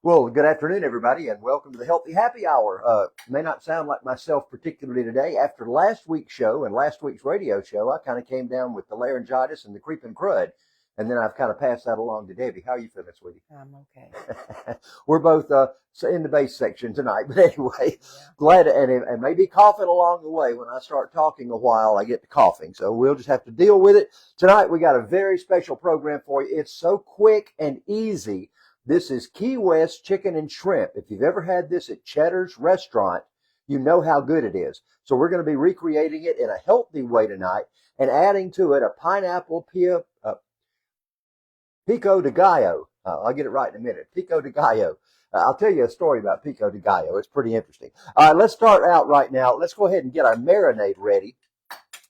Well, good afternoon, everybody, and welcome to the Healthy Happy Hour. May not sound like myself particularly today. After last week's show and last week's radio show, I kind of came down with the laryngitis and the creeping crud, and then I've kind of passed that along to Debbie. How are you feeling, sweetie? I'm okay. We're both in the base section tonight, but anyway, glad and maybe coughing along the way. When I start talking a while, I get to coughing, so we'll just have to deal with it. Tonight, we got a very special program for you. It's so quick and easy. This is Key West Chicken and Shrimp. If you've ever had this at Cheddars restaurant, you know how good it is. So we're going to be recreating it in a healthy way tonight and adding to it a pineapple pico de gallo. I'll get it right in a minute. Pico de gallo. I'll tell you a story about pico de gallo. It's pretty interesting. All right, let's start out right now. Let's go ahead and get our marinade ready.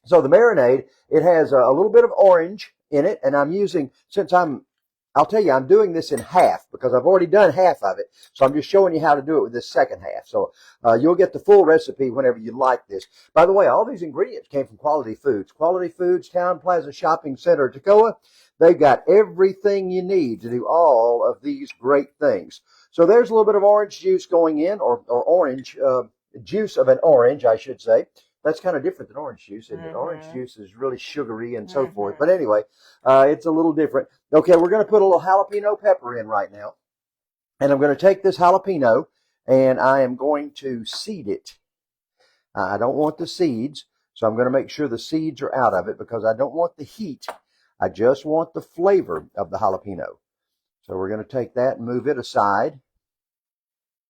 So the marinade, it has a little bit of orange in it, and I'm using, I'll tell you, I'm doing this in half because I've already done half of it. So I'm just showing you how to do it with this second half. So you'll get the full recipe whenever you like this. By the way, all these ingredients came from Quality Foods. Quality Foods, Town Plaza Shopping Center, Toccoa. They've got everything you need to do all of these great things. So there's a little bit of orange juice going in, or orange, juice of an orange, I should say. That's kind of different than orange juice, isn't it? Orange juice is really sugary and so forth. But anyway, it's a little different. Okay, we're going to put a little jalapeno pepper in right now. And I'm going to take this jalapeno and I am going to seed it. I don't want the seeds, so I'm going to make sure the seeds are out of it because I don't want the heat. I just want the flavor of the jalapeno. So we're going to take that and move it aside.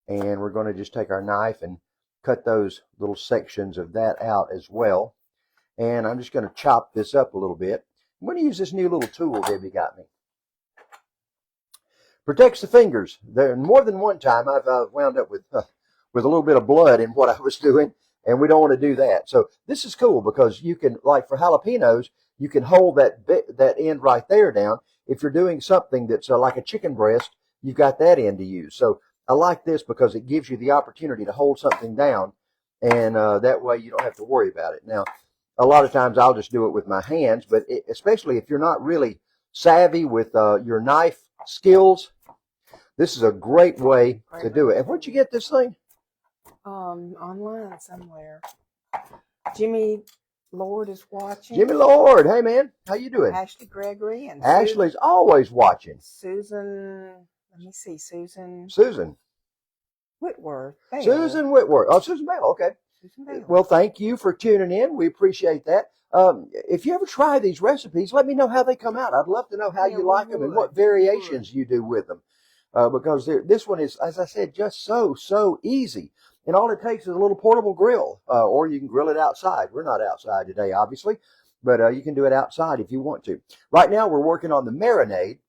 And we're going to just take our knife and cut those little sections of that out as well. And I'm just going to chop this up a little bit. I'm going to use this new little tool Debbie got me. Protects the fingers. There, more than one time I've wound up with a little bit of blood in what I was doing, and we don't want to do that. So this is cool because you can, like for jalapenos, you can hold that end right there down. If you're doing something that's like a chicken breast, you've got that end to use. So I like this because it gives you the opportunity to hold something down, and that way you don't have to worry about it. Now, a lot of times I'll just do it with my hands, but especially if you're not really savvy with your knife skills, this is a great way to do it. And where'd you get this thing? Online somewhere. Jimmy Lord is watching. Jimmy Lord, hey man, how you doing? Ashley Gregory and Ashley's always watching. Susan. Let me see, Susan Whitworth. Bale. Susan Whitworth. Oh, Susan Bale. Okay. Susan Bale. Well, thank you for tuning in. We appreciate that. If you ever try these recipes, let me know how they come out. I'd love to know how you like them and what variations you do with them. Because this one is, as I said, just so easy. And all it takes is a little portable grill, or you can grill it outside. We're not outside today, obviously, but you can do it outside if you want to. Right now, we're working on the marinade.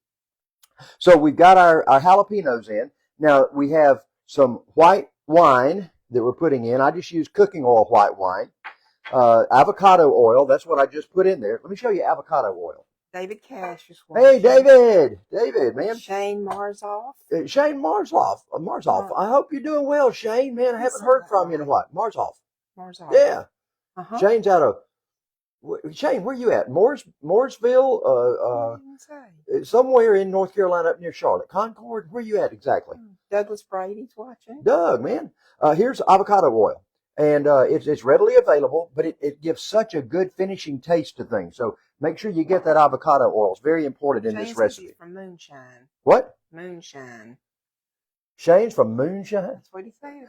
So we've got our jalapenos in. Now we have some white wine that we're putting in. I just use cooking oil white wine. Avocado oil, that's what I just put in there. Let me show you avocado oil. David Cash is watching. Hey, David, man. Shane Marzoff. Shane Marzoff. I hope you're doing well, Shane. Man, I haven't heard from you in a while. Marzoff. Yeah. Shane's out of... Shane, where you at? Mooresville, somewhere in North Carolina up near Charlotte. Concord, where you at exactly? Douglas Brady's watching. Doug, man. Here's avocado oil. And it's readily available, but it gives such a good finishing taste to things. So make sure you get that avocado oil. It's very important in this recipe. Shane's from Moonshine. What? Moonshine. Shane's from Moonshine? That's what he said.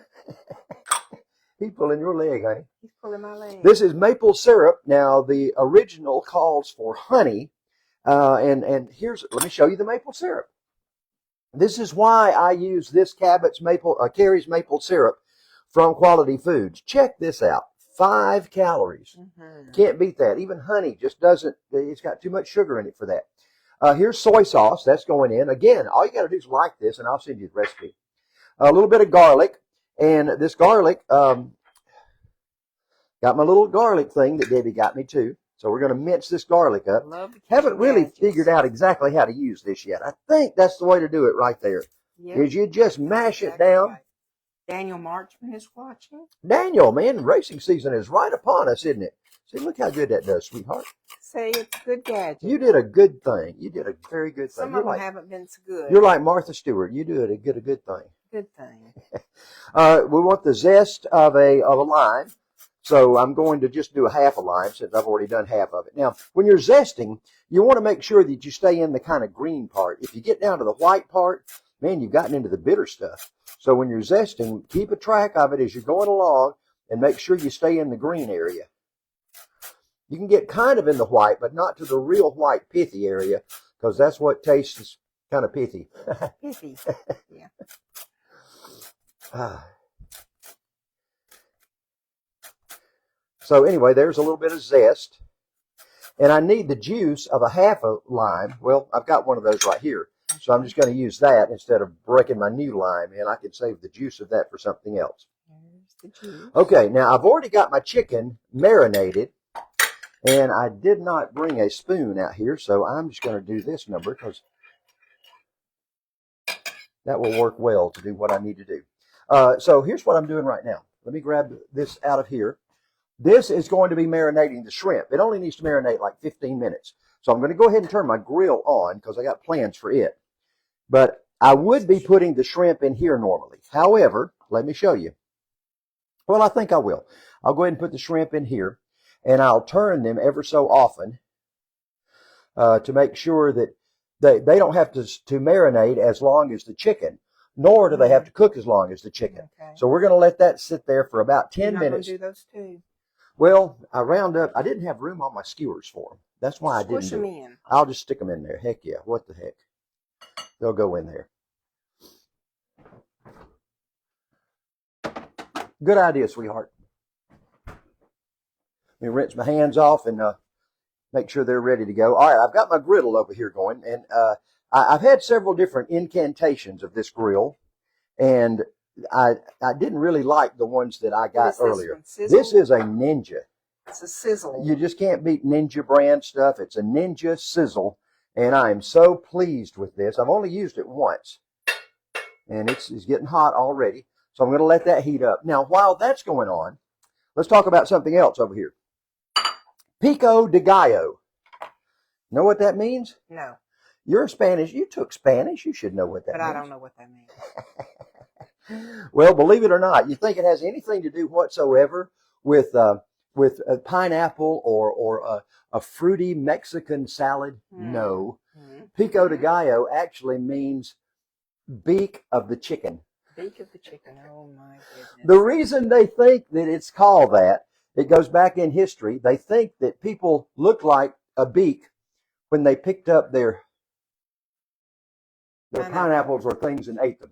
He's pulling your leg, honey. He's pulling my leg. This is maple syrup. Now, the original calls for honey. And here's, let me show you the maple syrup. This is why I use this Carrie's maple syrup from Quality Foods. Check this out. 5 calories. Can't beat that. Even honey just doesn't, it's got too much sugar in it for that. Here's soy sauce. That's going in. Again, all you got to do is like this, and I'll send you the recipe. A little bit of garlic. And this garlic, got my little garlic thing that Debbie got me too. So we're going to mince this garlic up. Haven't really figured out exactly how to use this yet. I think that's the way to do it right there. Yep. Is you just mash it down. Right. Daniel Marchman is watching. Daniel, man, racing season is right upon us, isn't it? See, look how good that does, sweetheart. Say it's a good gadget. You did a good thing. You did a very good thing. Some of them haven't been so good. You're like Martha Stewart. You do a good thing. Good thing. We want the zest of a lime. So I'm going to just do a half a lime since I've already done half of it. Now, when you're zesting, you want to make sure that you stay in the kind of green part. If you get down to the white part, man, you've gotten into the bitter stuff. So when you're zesting, keep a track of it as you're going along and make sure you stay in the green area. You can get kind of in the white, but not to the real white pithy area, because that's what tastes kind of pithy. Pithy. Yeah. So anyway, there's a little bit of zest. And I need the juice of a half a lime. Well, I've got one of those right here. So I'm just going to use that instead of breaking my new lime in. I can save the juice of that for something else. There's the juice. Okay, now I've already got my chicken marinated. And I did not bring a spoon out here, so I'm just going to do this number because that will work well to do what I need to do. So here's what I'm doing right now. Let me grab this out of here. This is going to be marinating the shrimp. It only needs to marinate like 15 minutes. So I'm going to go ahead and turn my grill on because I got plans for it. But I would be putting the shrimp in here normally. However, let me show you. Well, I think I will. I'll go ahead and put the shrimp in here. And I'll turn them ever so often to make sure that they don't have to marinate as long as the chicken, nor do they have to cook as long as the chicken. Okay. So we're going to let that sit there for about 10 minutes. You're not going to do those two? Well, I didn't have room on my skewers for them. That's why I didn't do them it. in. I'll just stick them in there. Heck yeah. What the heck? They'll go in there. Good idea, sweetheart. Let me rinse my hands off and make sure they're ready to go. All right, I've got my griddle over here going, and I've had several different incantations of this grill, and I didn't really like the ones that I got earlier. This is a Ninja. It's a sizzle. You just can't beat Ninja brand stuff. It's a Ninja sizzle, and I am so pleased with this. I've only used it once, and it's getting hot already, so I'm going to let that heat up. Now, while that's going on, let's talk about something else over here. Pico de gallo. Know what that means? No. You're Spanish. You took Spanish. You should know what that means. But I don't know what that means. Well, believe it or not, you think it has anything to do whatsoever with a pineapple or a fruity Mexican salad? No. Pico de gallo actually means beak of the chicken. Beak of the chicken. Oh, my goodness. The reason they think that it's called that, it goes back in history. They think that people looked like a beak when they picked up their pineapples or things and ate them.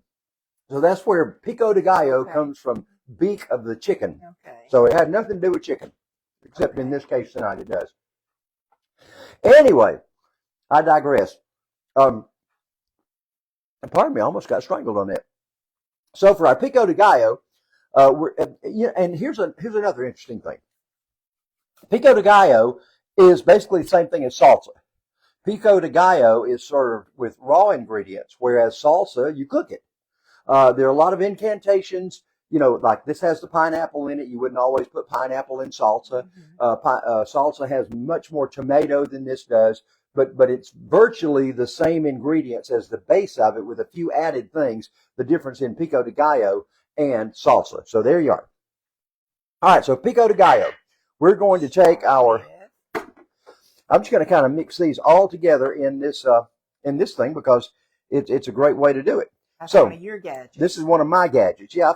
So that's where pico de gallo comes from, beak of the chicken. Okay. So it had nothing to do with chicken, except in this case tonight it does. Anyway, I digress. Pardon me, I almost got strangled on that. So for our pico de gallo, and here's another interesting thing. Pico de gallo is basically the same thing as salsa. Pico de gallo is served with raw ingredients, whereas salsa, you cook it. There are a lot of incantations, like this has the pineapple in it. You wouldn't always put pineapple in salsa. Salsa has much more tomato than this does, but it's virtually the same ingredients as the base of it with a few added things, the difference in pico de gallo and salsa. So there you are. All right, so pico de gallo. We're going to take our... I'm just going to kind of mix these all together in this thing because it's a great way to do it. That's so one of your gadgets. This is one of my gadgets. Yeah,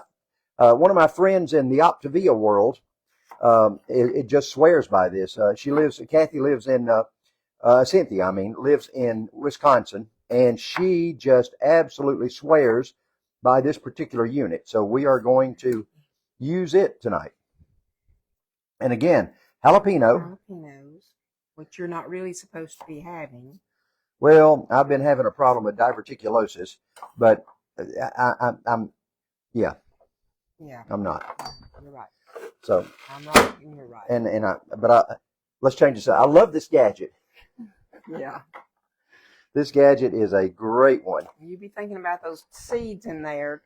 one of my friends in the Optavia world, it just swears by this. Kathy lives in Cynthia. Lives in Wisconsin, and she just absolutely swears by this particular unit. So we are going to use it tonight. And again, jalapenos, which you're not really supposed to be having. Well, I've been having a problem with diverticulosis, but I'm not. You're right. So I'm right and you're right. Let's change this. I love this gadget. Yeah. This gadget is a great one. You be thinking about those seeds in there.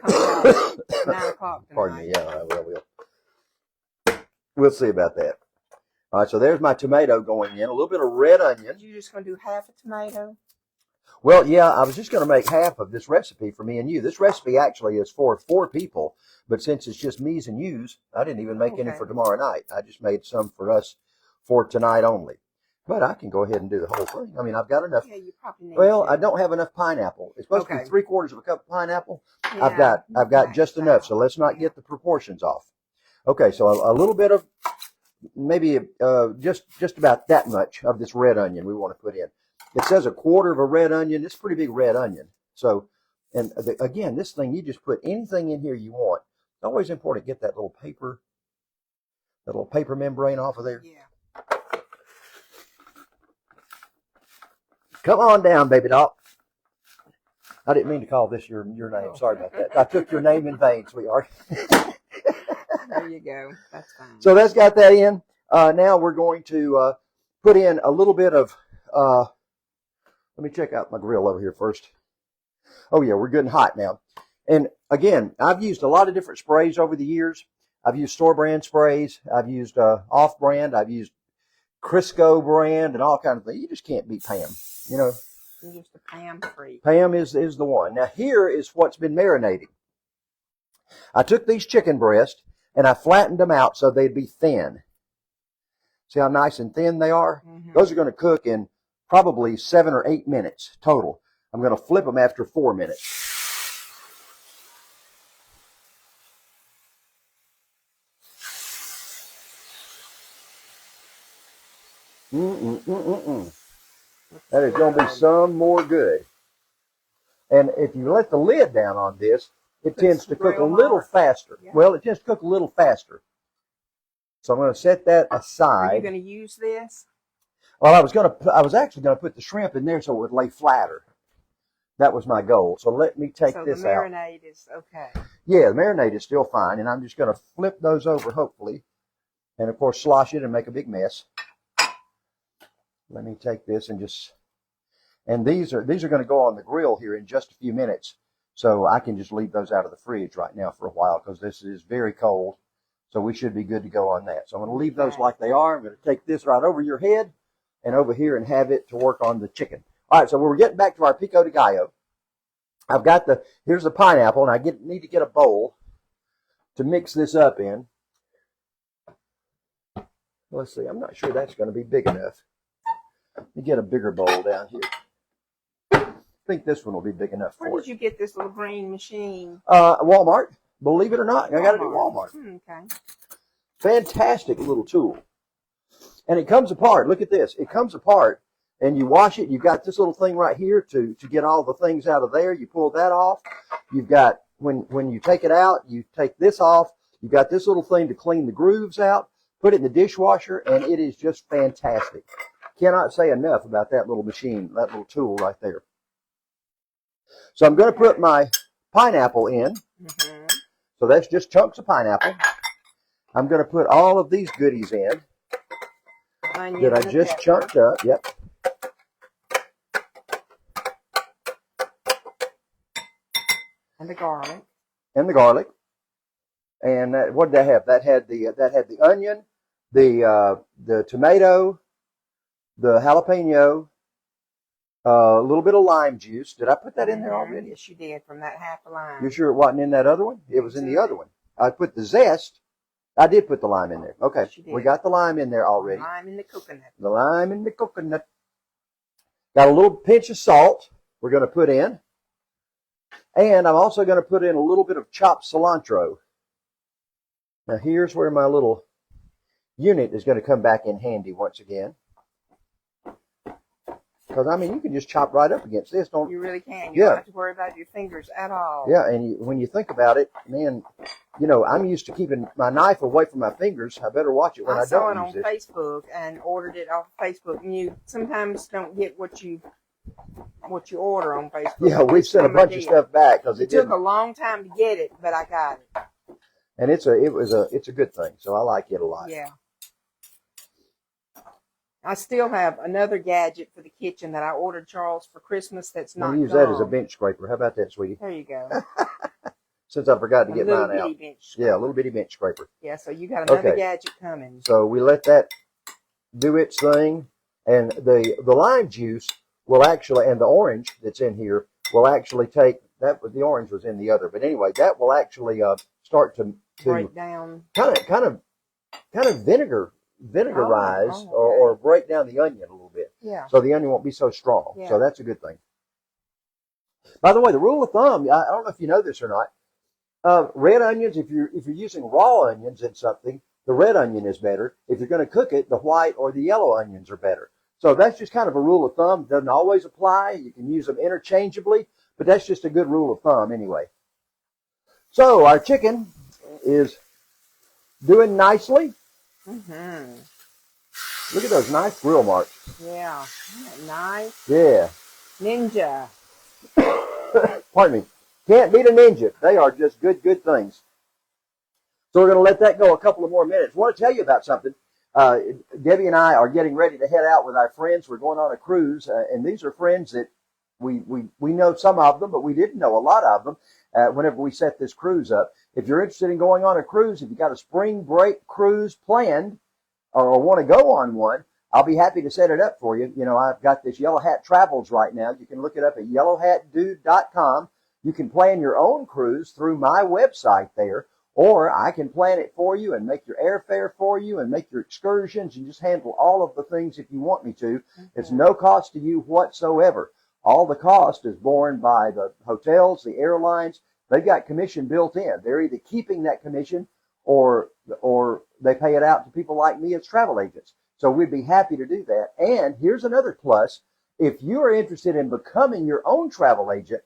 Coming out at 9 o'clock tonight. Pardon me. Yeah, I will. We'll see about that. All right, so there's my tomato going in. A little bit of red onion. You're just going to do half a tomato? Well, yeah, I was just going to make half of this recipe for me and you. This recipe actually is for 4 people, but since it's just me's and you's, I didn't even make any for tomorrow night. I just made some for us for tonight only. But I can go ahead and do the whole thing. I mean, I've got enough. Yeah, you probably need Well, I don't have enough pineapple. It's supposed to be 3/4 of a cup of pineapple. Yeah, I've got just enough, so let's not get the proportions off. Okay, so a little bit of maybe just about that much of this red onion we want to put in. It says 1/4 of a red onion. It's a pretty big red onion. So, and again, this thing, you just put anything in here you want. It's always important to get that little paper membrane off of there. Yeah. Come on down, baby doll. I didn't mean to call this your name. Sorry about that. I took your name in vain, sweetheart. There you go. That's fine. So that's got that in. Now we're going to put in a little bit of, let me check out my grill over here first. Oh yeah, we're good and hot now. And again, I've used a lot of different sprays over the years. I've used store brand sprays. I've used off brand. I've used Crisco brand and all kinds of things. You just can't beat Pam. You know, you're just a Pam freak. Pam is the one. Now here is what's been marinating. I took these chicken breasts and I flattened them out so they'd be thin. See how nice and thin they are? Mm-hmm. Those are going to cook in probably 7 or 8 minutes total. I'm going to flip them after 4 minutes. That is going to be some more good. And if you let the lid down on this, it tends to cook a little faster. Yeah. Well, it tends to cook a little faster. So I'm going to set that aside. Are you going to use this? Well, I was actually going to put the shrimp in there so it would lay flatter. That was my goal. So let me take this out. So the marinade is okay. Yeah, the marinade is still fine. And I'm just going to flip those over, hopefully. And, of course, slosh it and make a big mess. Let me take this and just... And these are going to go on the grill here in just a few minutes. So I can just leave those out of the fridge right now for a while because this is very cold. So we should be good to go on that. So I'm going to leave those like they are. I'm going to take this right over your head and over here and have it to work on the chicken. All right, so we're getting back to our pico de gallo. I've got here's the pineapple, and I need to get a bowl to mix this up in. Let's see, I'm not sure that's going to be big enough. Let me get a bigger bowl down here. I think this one will be big enough for it. Where did you get this little green machine? Walmart. Believe it or not, I got it at Walmart. Okay. Fantastic little tool. And it comes apart. Look at this. It comes apart, and you wash it. You've got this little thing right here to get all the things out of there. You pull that off. You've got, when you take it out, you take this off. You've got this little thing to clean the grooves out. Put it in the dishwasher, and it is just fantastic. Cannot say enough about that little machine, that little tool right there. So I'm going to put my pineapple in. Mm-hmm. So that's just chunks of pineapple. I'm going to put all of these goodies in that I just chunked up. Yep. And the garlic. And the garlic. And what did that have? That had the onion, the tomato, the jalapeno, a little bit of lime juice. Did I put that in there already? Yes, you did, from that half a lime. You sure it wasn't in that other one? It was in the other one. I put the zest. I did put the lime in there. Okay, yes, we got the lime in there already. The lime in the coconut. The lime in the coconut. Got a little pinch of salt we're going to put in. And I'm also going to put in a little bit of chopped cilantro. Now here's where my little unit is going to come back in handy once again. Because, I mean, you can just chop right up against this, don't you? You really can. You don't have to worry about your fingers at all. Yeah, and when you think about it, man, you know, I'm used to keeping my knife away from my fingers. I better watch it when I don't use it. I saw it on Facebook and ordered it off Facebook. And you sometimes don't get what you order on Facebook. Yeah, we've sent a bunch of stuff back because it took a long time to get it, but I got it. And it's a good thing, so I like it a lot. Yeah. I still have another gadget for the kitchen that I ordered Charles for Christmas that's not I'll use that as a bench scraper. How about that, sweetie? There you go. since I forgot to get mine bitty out. bench Yeah, a little bitty bench scraper. Yeah, so you got another Okay. gadget coming. So we let that do its thing, and the lime juice will actually, and the orange that's in here will actually take that. The orange was in the other, but anyway, that will actually start to Break down. kind of vinegarize okay. or break down the onion a little bit. Yeah. So the onion won't be so strong. Yeah. So that's a good thing. By the way, the rule of thumb, I don't know if you know this or not. Red onions, if you're using raw onions in something, the red onion is better. If you're going to cook it, the white or the yellow onions are better. So that's just kind of a rule of thumb. Doesn't always apply. You can use them interchangeably, but that's just a good rule of thumb anyway. So our chicken is doing nicely. Mm-hmm. Look at those nice grill marks. Yeah. Isn't that nice? Yeah. Ninja. Pardon me. Can't beat a ninja. They are just good things. So we're going to let that go a couple of more minutes. I want to tell you about something. Debbie and I are getting ready to head out with our friends. We're going on a cruise, and these are friends that we know some of them, but we didn't know a lot of them whenever we set this cruise up. If you're interested in going on a cruise, if you got a spring break cruise planned or want to go on one, I'll be happy to set it up for you. You know, I've got this Yellow Hat Travels right now. You can look it up at yellowhatdude.com. You can plan your own cruise through my website there, or I can plan it for you and make your airfare for you and make your excursions and just handle all of the things if you want me to. It's no cost to you whatsoever. All the cost is borne by the hotels, the airlines. They've got commission built in. They're either keeping that commission or they pay it out to people like me as travel agents. So we'd be happy to do that. And here's another plus. If you are interested in becoming your own travel agent,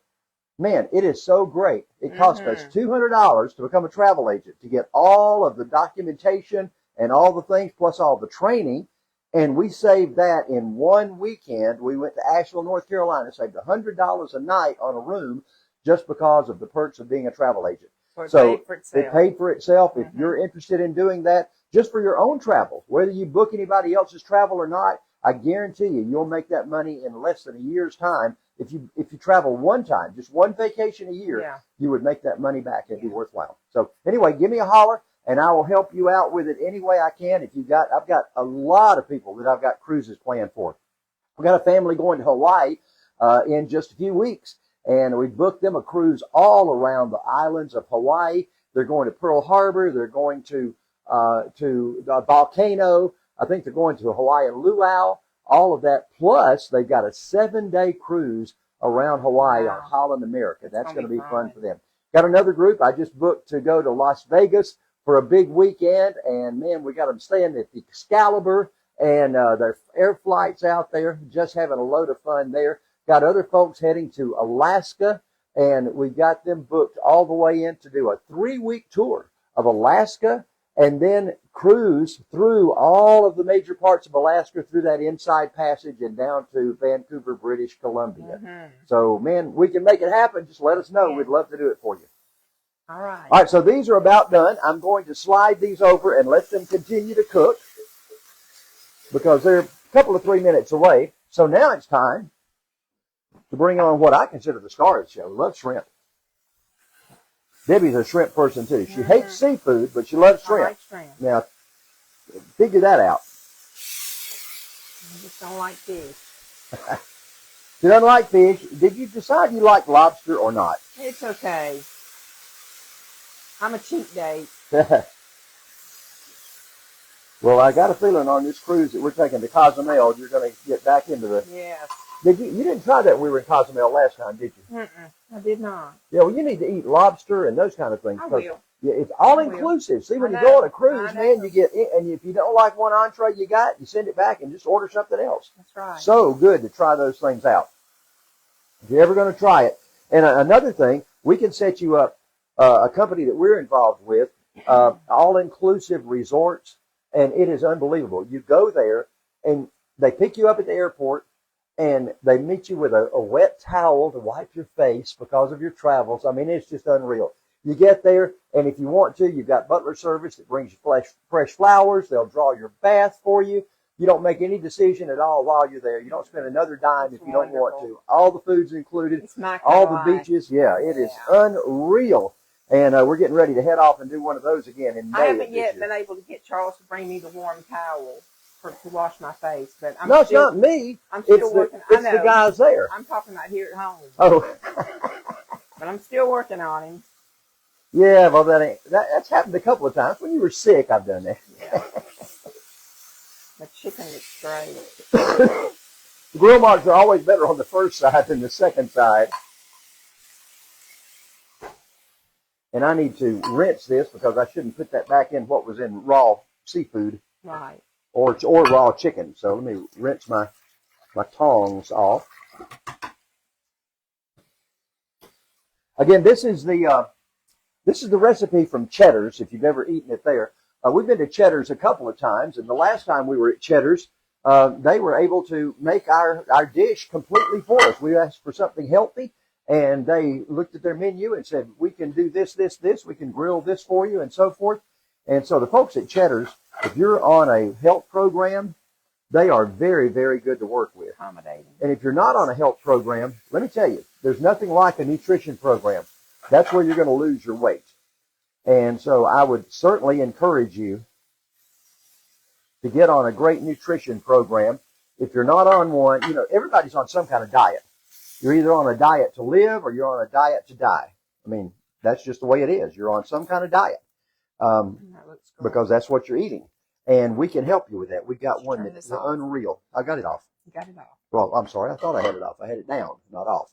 man, it is so great. It costs us $200 to become a travel agent, to get all of the documentation and all the things, plus all the training. And we saved that in one weekend. We went to Asheville, North Carolina, saved $100 a night on a room just because of the perks of being a travel agent. So it paid for itself. If you're interested in doing that, just for your own travel, whether you book anybody else's travel or not, I guarantee you'll make that money in less than a year's time. If you travel one time, just one vacation a year, you would make that money back. It'd be worthwhile. So anyway, give me a holler and I will help you out with it any way I can. I've got a lot of people that I've got cruises planned for. We've got a family going to Hawaii in just a few weeks, and we booked them a cruise all around the islands of Hawaii. They're going to Pearl Harbor. They're going to the volcano. I think they're going to Hawaiian Luau, all of that. Plus, they've got a 7-day cruise around Hawaii on Holland America. That's going to be fun for them. Got another group I just booked to go to Las Vegas for a big weekend. And, man, we got them staying at the Excalibur and their air flights out there, just having a load of fun there. Got other folks heading to Alaska, and we got them booked all the way in to do a 3-week tour of Alaska, and then cruise through all of the major parts of Alaska through that inside passage and down to Vancouver, British Columbia. So, man, we can make it happen. Just let us know. We'd love to do it for you. All right. All right, so these are about done. I'm going to slide these over and let them continue to cook because they're a couple of 3 minutes away. So now it's time to bring on what I consider the star of the show. Love shrimp. Debbie's a shrimp person, too. She hates seafood, but she loves shrimp. I like shrimp. Now, figure that out. I just don't like fish. She doesn't like fish. Did you decide you like lobster or not? It's okay. I'm a cheap date. Well, I got a feeling on this cruise that we're taking to Cozumel, you're going to get back into the... Yes. You didn't try that when we were in Cozumel last time, did you? I did not. Yeah, well, you need to eat lobster and those kind of things. I will. Yeah, it's all inclusive. See, when you go on a cruise, man, you get it, and if you don't like one entree you got, you send it back and just order something else. That's right. So good to try those things out. If you're ever going to try it. And another thing, we can set you up a company that we're involved with, all-inclusive resorts, and it is unbelievable. You go there, and they pick you up at the airport, and they meet you with a wet towel to wipe your face because of your travels. I mean, it's just unreal. You get there, and if you want to, you've got butler service that brings you fresh flowers. They'll draw your bath for you. You don't make any decision at all while you're there. You don't spend another dime if you don't want to. All the food's included. It's my all the beaches. Yeah, it is unreal. And we're getting ready to head off and do one of those again in May. I haven't yet been able to get Charles to bring me the warm towel to wash my face, but it's not me. I'm still working. It's the guys there. I'm talking about here at home. Oh. But I'm still working on him. Yeah, well, that's happened a couple of times. When you were sick, I've done that. Yeah. The chicken looks great. The grill marks are always better on the first side than the second side. And I need to rinse this because I shouldn't put that back in what was in raw seafood. Right. Or raw chicken. So let me rinse my tongs off. Again, this is the recipe from Cheddars, if you've ever eaten it there. We've been to Cheddars a couple of times, and the last time we were at Cheddars, they were able to make our dish completely for us. We asked for something healthy, and they looked at their menu and said, we can do this, this, this, we can grill this for you, and so forth. And so the folks at Cheddars, if you're on a health program, they are very, very good to work with. Accommodating. And if you're not on a health program, let me tell you, there's nothing like a nutrition program. That's where you're going to lose your weight. And so I would certainly encourage you to get on a great nutrition program. If you're not on one, everybody's on some kind of diet. You're either on a diet to live or you're on a diet to die. I mean, that's just the way it is. You're on some kind of diet because that's what you're eating. And we can help you with that. We've got one that's unreal. I got it off. You got it off. Well, I'm sorry. I thought I had it off. I had it down, not off.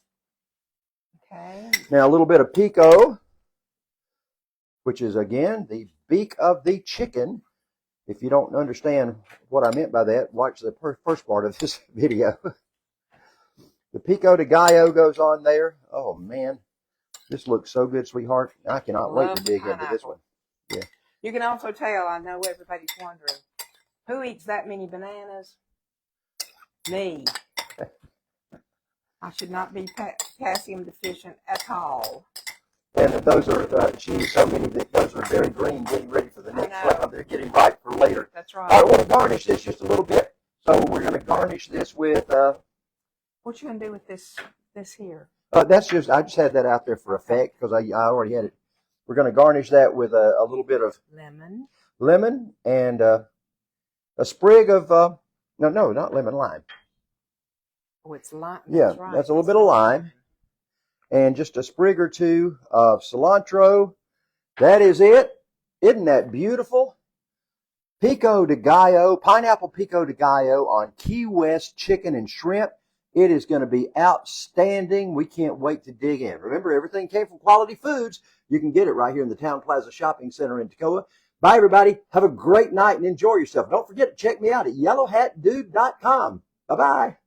Okay. Now, a little bit of pico, which is, again, the beak of the chicken. If you don't understand what I meant by that, watch the first part of this video. The pico de gallo goes on there. Oh, man. This looks so good, sweetheart. I cannot wait to dig into this one. Yeah. You can also tell, I know everybody's wondering, who eats that many bananas? Me. I should not be potassium deficient at all. And those are, so many that those are very green, getting ready for the next round. They're getting ripe for later. That's right. I want to garnish this just a little bit. So we're going to garnish this with... what you going to do with this here? That's just, I just had that out there for effect because I already had it. We're going to garnish that with a little bit of lemon and a sprig of, no, not lemon, lime. Oh, it's lime. Yeah, right. that's a little bit of lime. And just a sprig or two of cilantro. That is it. Isn't that beautiful? Pico de gallo, pineapple pico de gallo on Key West chicken and shrimp. It is going to be outstanding. We can't wait to dig in. Remember, everything came from Quality Foods. You can get it right here in the Town Plaza Shopping Center in Toccoa. Bye, everybody. Have a great night and enjoy yourself. Don't forget to check me out at yellowhatdude.com. Bye-bye.